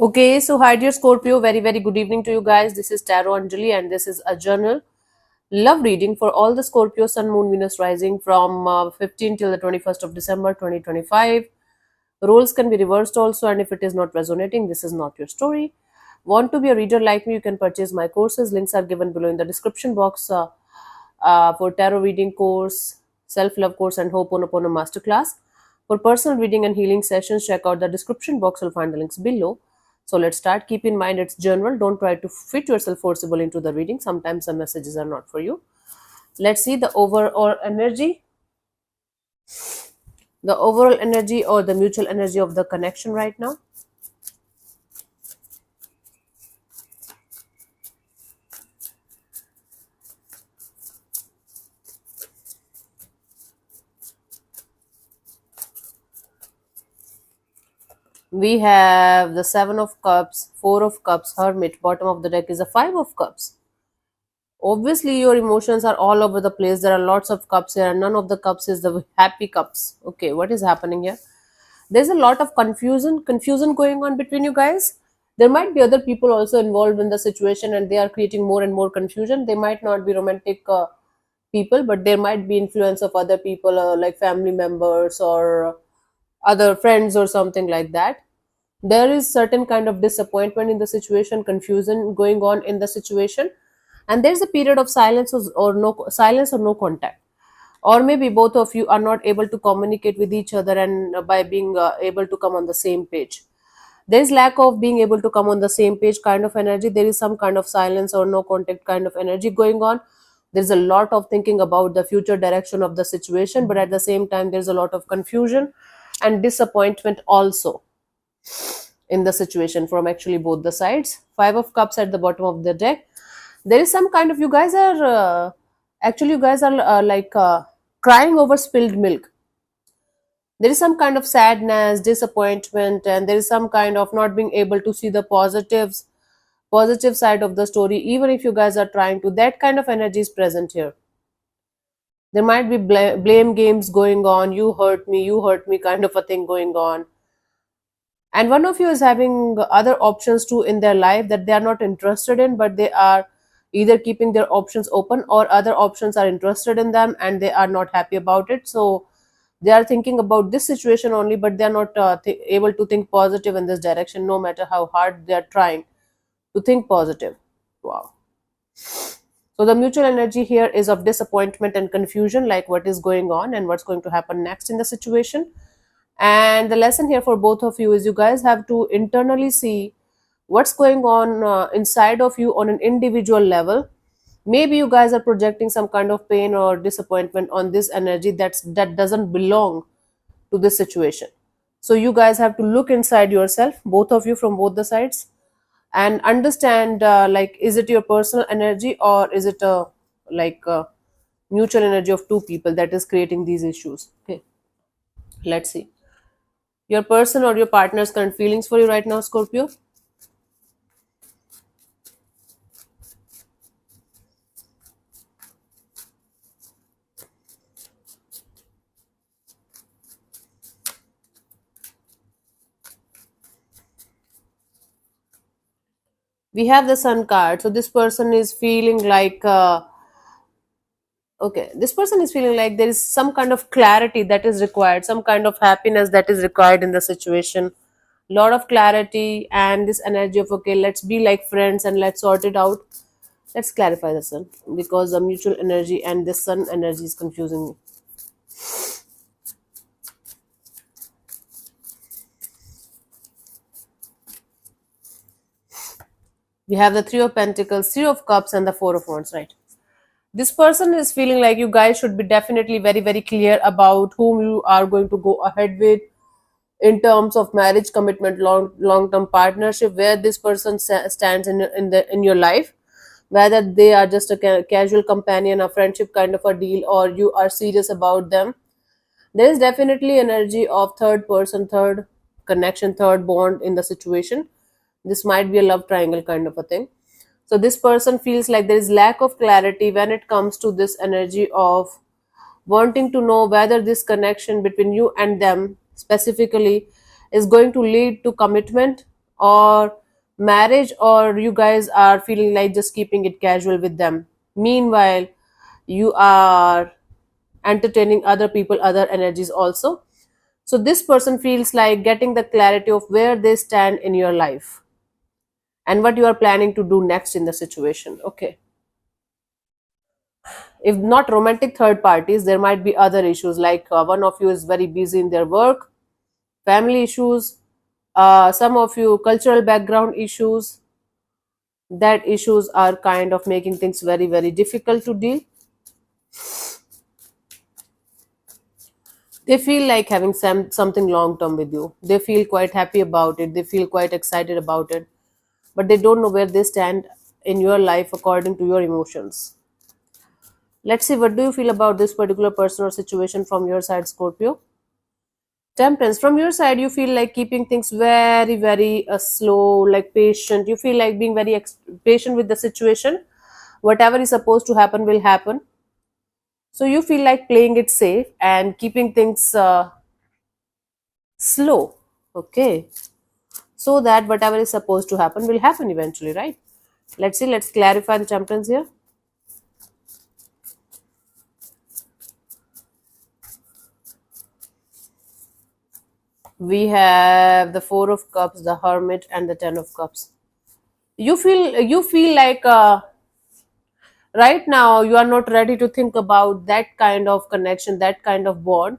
Okay, so hi dear Scorpio, very good evening to you guys. This is Tarot Anjali and this is a journal love reading for all the Scorpio Sun Moon Venus rising from 15 till the 21st of December 2025. Roles can be reversed also, and if it is not resonating, this is not your story. Want to be a reader like me, you can purchase my courses. Links are given below in the description box for tarot reading course, self-love course and Ho'oponopono masterclass. For personal reading and healing sessions, check out the description box. You'll find the links below. So let's start. Keep in mind it's general. Don't try to fit yourself forcibly into the reading. Sometimes the messages are not for you. Let's see the overall energy or the mutual energy of the connection right now. We have the Seven of Cups, Four of Cups, Hermit. Bottom of the deck is a Five of Cups. Obviously, your emotions are all over the place. There are lots of cups here, and none of the cups is the happy cups. Okay, what is happening here? There's a lot of confusion going on between you guys. There might be other people also involved in the situation, and they are creating more and more confusion. They might not be romantic people, but there might be influence of other people, like family members or other friends or something like that. There is certain kind of disappointment in the situation, confusion going on in the situation, and there's a period of silence or no contact, or maybe both of you are not able to communicate with each other, and by being able to come on the same page, there is lack of being able to come on the same page kind of energy. There is some kind of silence or no contact kind of energy going on. There's a lot of thinking about the future direction of the situation, but at the same time there's a lot of confusion and disappointment also in the situation from actually both the sides. Five of Cups at the bottom of the deck. There is some kind of, you guys are crying over spilled milk. There is some kind of sadness, disappointment, and there is some kind of not being able to see the positive side of the story, even if you guys are trying to. That kind of energy is present here. There might be blame games going on. You hurt me kind of a thing going on, and one of you is having other options too in their life that they are not interested in, but they are either keeping their options open, or other options are interested in them and they are not happy about it. So they are thinking about this situation only, but they are not able to think positive in this direction, no matter how hard they are trying to think positive. Wow. So the mutual energy here is of disappointment and confusion, like what is going on and what's going to happen next in the situation. And the lesson here for both of you is you guys have to internally see what's going on inside of you on an individual level. Maybe you guys are projecting some kind of pain or disappointment on this energy that doesn't belong to this situation. So you guys have to look inside yourself, both of you from both the sides, and understand, like, is it your personal energy, or is it a mutual energy of two people that is creating these issues. Okay, let's see your person or your partner's current feelings for you right now, Scorpio. We have the Sun card. So this person is feeling like okay, this person is feeling like there is some kind of clarity that is required, some kind of happiness that is required in the situation. Lot of clarity and this energy of, okay, let's be like friends and let's sort it out. Let's clarify the Sun, because the mutual energy and this Sun energy is confusing me. We have the Three of Pentacles, Three of Cups, and the Four of Wands, right? This person is feeling like you guys should be definitely very clear about whom you are going to go ahead with in terms of marriage commitment, long term partnership, where this person stands in your life, whether they are just a casual companion, a friendship kind of a deal, or you are serious about them. There is definitely energy of third person, third connection, third bond in the situation. This might be a love triangle kind of a thing. So this person feels like there is lack of clarity when it comes to this energy of wanting to know whether this connection between you and them specifically is going to lead to commitment, or marriage, or you guys are feeling like just keeping it casual with them. Meanwhile, you are entertaining other people, other energies also. So this person feels like getting the clarity of where they stand in your life and what you are planning to do next in the situation. Okay. If not romantic third parties, there might be other issues like one of you is very busy in their work, family issues, some of you cultural background issues. That issues are kind of making things very, very difficult to deal. They feel like having something long term with you. They feel quite happy about it. They feel quite excited about it. But they don't know where they stand in your life according to your emotions. Let's see, what do you feel about this particular person or situation from your side, Scorpio? Temperance, from your side, you feel like keeping things very, very slow, like patient. You feel like being very patient with the situation. Whatever is supposed to happen will happen. So you feel like playing it safe and keeping things slow. Okay. So that whatever is supposed to happen will happen eventually, right? Let's see, let's clarify the temperance here. We have the Four of Cups, the Hermit, and the Ten of Cups. You feel like right now you are not ready to think about that kind of connection, that kind of bond,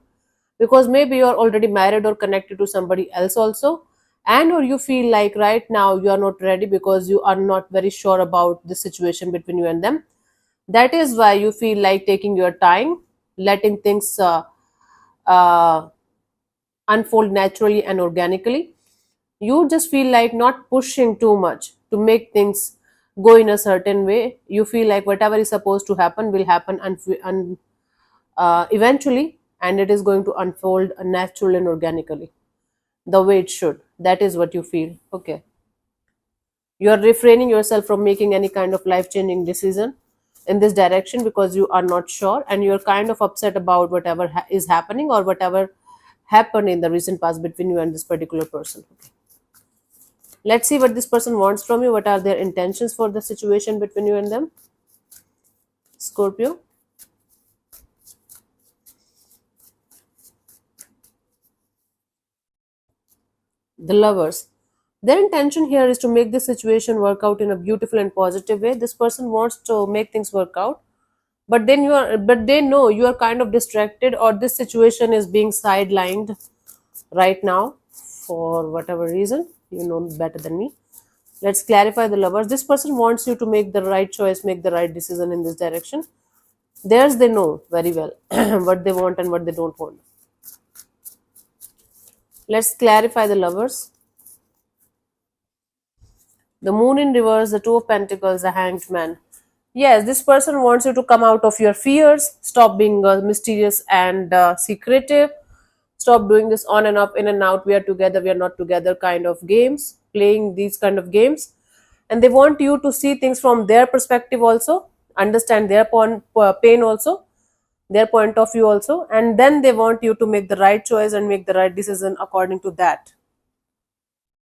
because maybe you are already married or connected to somebody else also, and or you feel like right now you are not ready because you are not very sure about the situation between you and them. That is why you feel like taking your time, letting things uh, unfold naturally and organically. You just feel like not pushing too much to make things go in a certain way. You feel like whatever is supposed to happen will happen eventually, and it is going to unfold naturally and organically the way it should. That is what you feel. Okay. You are refraining yourself from making any kind of life changing decision in this direction because you are not sure, and you're kind of upset about whatever is happening or whatever happened in the recent past between you and this particular person. Okay. Let's see what this person wants from you. What are their intentions for the situation between you and them? Scorpio. The Lovers. Their intention here is to make this situation work out in a beautiful and positive way. This person wants to make things work out, but they know you are kind of distracted, or this situation is being sidelined right now for whatever reason. You know better than me. Let's clarify the Lovers. This person wants you to make the right choice, make the right decision in this direction. Theirs, they know very well what they want and what they don't want. Let's clarify the Lovers. The Moon in reverse, the Two of Pentacles, the Hanged Man. Yes, this person wants you to come out of your fears, stop being mysterious and secretive, stop doing this on and off, in and out, we are together, we are not together kind of games, playing these kind of games. And they want you to see things from their perspective also, understand their pain also, their point of view also, and then they want you to make the right choice and make the right decision according to that.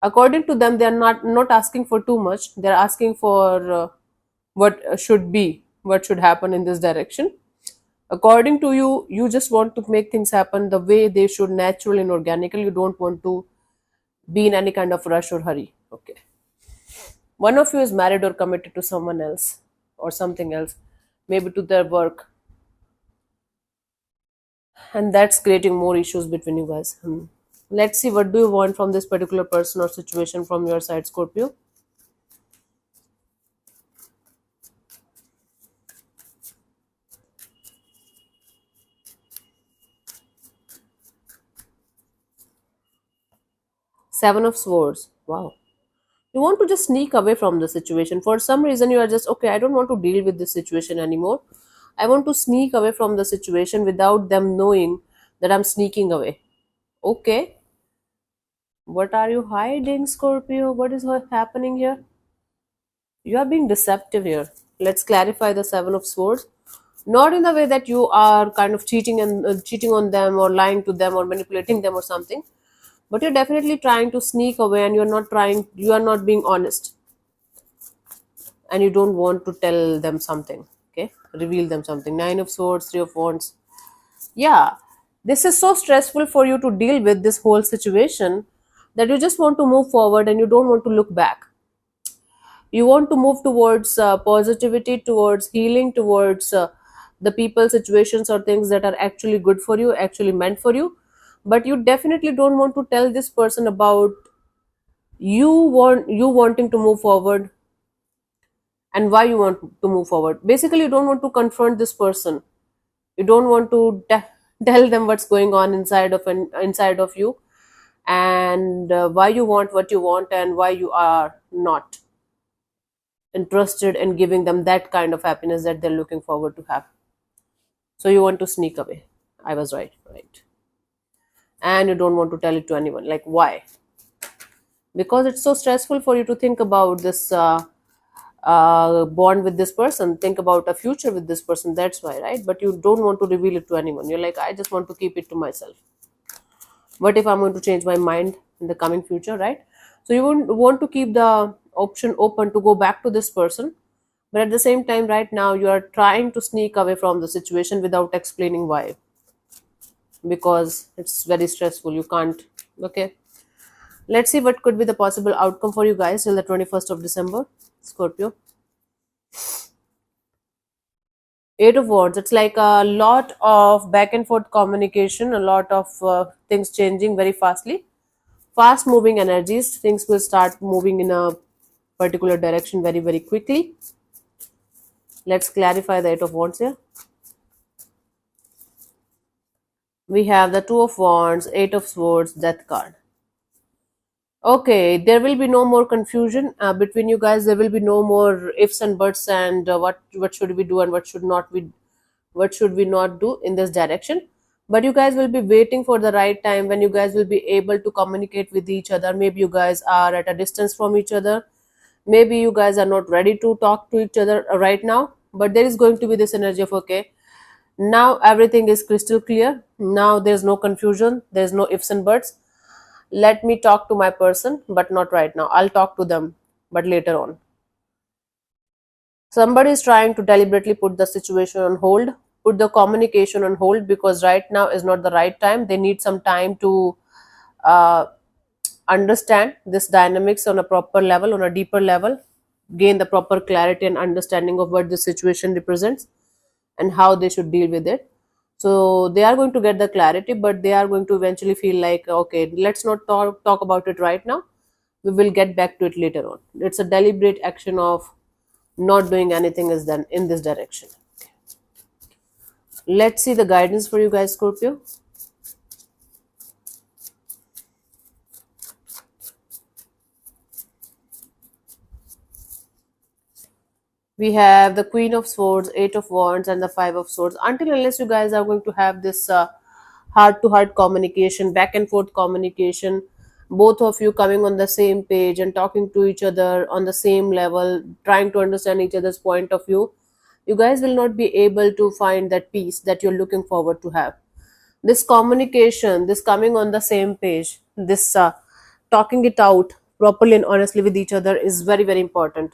According to them, they are not asking for too much. They're asking for what should be, what should happen in this direction. According to you, you just want to make things happen the way they should, naturally and organically. You don't want to be in any kind of rush or hurry. Okay. One of you is married or committed to someone else or something else, maybe to their work, and that's creating more issues between you guys. Let's see, what do you want from this particular person or situation from your side, Scorpio? Seven of Swords. Wow. You want to just sneak away from the situation. For some reason, you are just, okay, I don't want to deal with this situation anymore. I want to sneak away from the situation without them knowing that I'm sneaking away. Okay. What are you hiding, Scorpio? What is happening here? You are being deceptive here. Let's clarify the Seven of Swords. Not in the way that you are kind of cheating and cheating on them or lying to them or manipulating them or something, but you're definitely trying to sneak away, and you are not being honest, and you don't want to tell them something. Okay, reveal them something. Nine of Swords, Three of Wands. Yeah, this is so stressful for you to deal with this whole situation, that you just want to move forward and you don't want to look back. You want to move towards positivity, towards healing, towards the people, situations, or things that are actually good for you, actually meant for you. But you definitely don't want to tell this person about you wanting to move forward, and why you want to move forward. Basically, you don't want to confront this person. You don't want to tell them what's going on inside of you, and why you want what you want, and why you are not interested in giving them that kind of happiness that they're looking forward to have. So you want to sneak away. I was right, right. And you don't want to tell it to anyone. Like, why? Because it's so stressful for you to think about this bond with this person, think about a future with this person. That's why, right? But you don't want to reveal it to anyone. You're like, I just want to keep it to myself. What if I'm going to change my mind in the coming future, right? So you wouldn't want to keep the option open to go back to this person, but at the same time, right now, you are trying to sneak away from the situation without explaining why, because it's very stressful. You can't. Okay, let's see what could be the possible outcome for you guys till the 21st of December, Scorpio. Eight of Wands. It's like a lot of back and forth communication, a lot of things changing very fastly. Fast moving energies. Things will start moving in a particular direction very, very quickly. Let's clarify the Eight of Wands here. We have the Two of Wands, Eight of Swords, Death card. Okay, there will be no more confusion between you guys. There will be no more ifs and buts, and what should we do and what should we not do in this direction. But you guys will be waiting for the right time when you guys will be able to communicate with each other. Maybe you guys are at a distance from each other. Maybe you guys are not ready to talk to each other right now. But there is going to be this energy of, okay, now everything is crystal clear. Now there's no confusion. There's no ifs and buts. Let me talk to my person, but not right now. I'll talk to them, but later on. Somebody is trying to deliberately put the situation on hold, put the communication on hold, because right now is not the right time. They need some time to uh, understand this dynamics on a proper level, on a deeper level, gain the proper clarity and understanding of what the situation represents and how they should deal with it. So they are going to get the clarity, but they are going to eventually feel like, okay, let's not talk about it right now. We will get back to it later on. It's a deliberate action of not doing anything is done in this direction. Let's see the guidance for you guys, Scorpio. We have the Queen of Swords, Eight of Wands, and the Five of Swords. Until unless you guys are going to have this heart-to-heart communication, back and forth communication, both of you coming on the same page and talking to each other on the same level, trying to understand each other's point of view, you guys will not be able to find that peace that you're looking forward to have. This communication, this coming on the same page, this talking it out properly and honestly with each other is very, very important.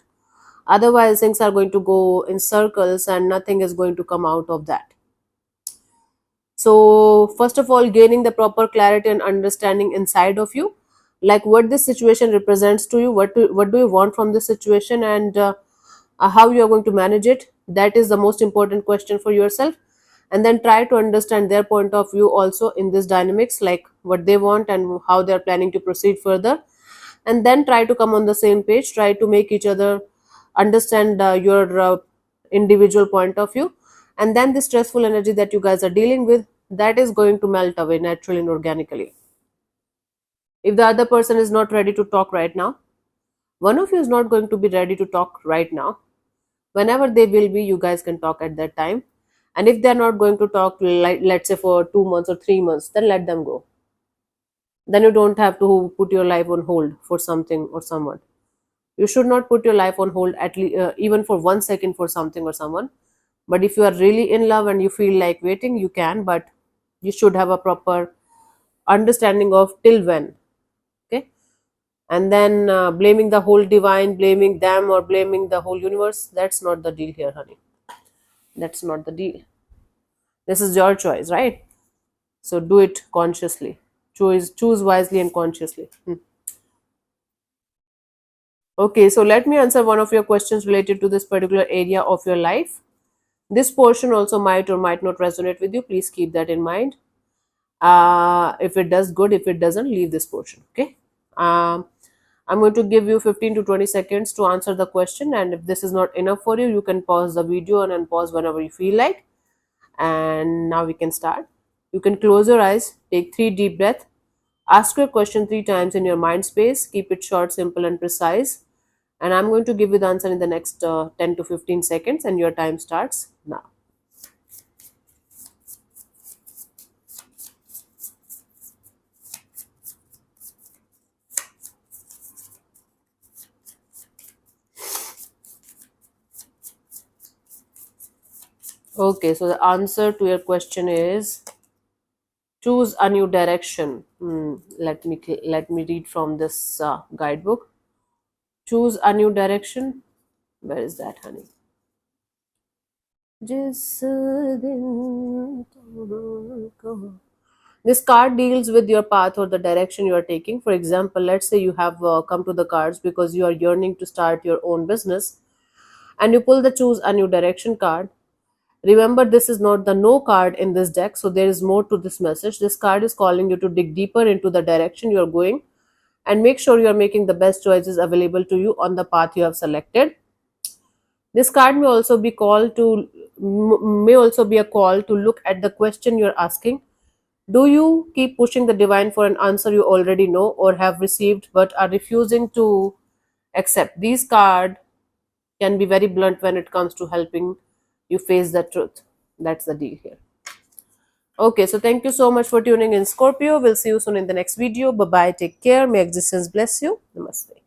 Otherwise, things are going to go in circles and nothing is going to come out of that. So, first of all, gaining the proper clarity and understanding inside of you, like what this situation represents to you, what do you want from this situation, and how you are going to manage it. That is the most important question for yourself. And then try to understand their point of view also in this dynamics, like what they want and how they are planning to proceed further. And then try to come on the same page, try to make each other understand your individual point of view, and then the stressful energy that you guys are dealing with, that is going to melt away naturally and organically. If the other person is not ready to talk right now, one of you is not going to be ready to talk right now. Whenever they will be, you guys can talk at that time. And if they're not going to talk, like let's say for 2 months or 3 months, then let them go. Then you don't have to put your life on hold for something or someone. You should not put your life on hold at least even for 1 second for something or someone. But if you are really in love and you feel like waiting, you can, but you should have a proper understanding of till when and then blaming the whole divine, blaming them, or blaming the whole universe. That's not the deal here, honey. That's not the deal. This is your choice, right? So do it consciously. Choose wisely and consciously. Okay, so let me answer one of your questions related to this particular area of your life. This portion also might or might not resonate with you. Please keep that in mind. If it does, good. If it doesn't, leave this portion. Okay. I'm going to give you 15 to 20 seconds to answer the question, and if this is not enough for you, you can pause the video and unpause whenever you feel like. And now we can start. You can close your eyes, take 3 deep breaths, ask your question 3 times in your mind space, keep it short, simple, and precise. And I'm going to give you the answer in the next 10 to 15 seconds, and your time starts now. Okay, so the answer to your question is choose a new direction. Let me read from this guidebook. Choose a new direction. Where is that, honey? जिस दिन तुमको- This card deals with your path or the direction you are taking. For example, let's say you have come to the cards because you are yearning to start your own business, and you pull the choose a new direction card. Remember, this is not the no card in this deck, so there is more to this message. This card is calling you to dig deeper into the direction you are going and make sure you are making the best choices available to you on the path you have selected. This card may also be a call to look at the question you're asking. Do you keep pushing the divine for an answer you already know or have received but are refusing to accept? These cards can be very blunt when it comes to helping you face the truth. That's the deal here. Okay, so thank you so much for tuning in, Scorpio. We'll see you soon in the next video. Bye bye. Take care. May existence bless you. Namaste.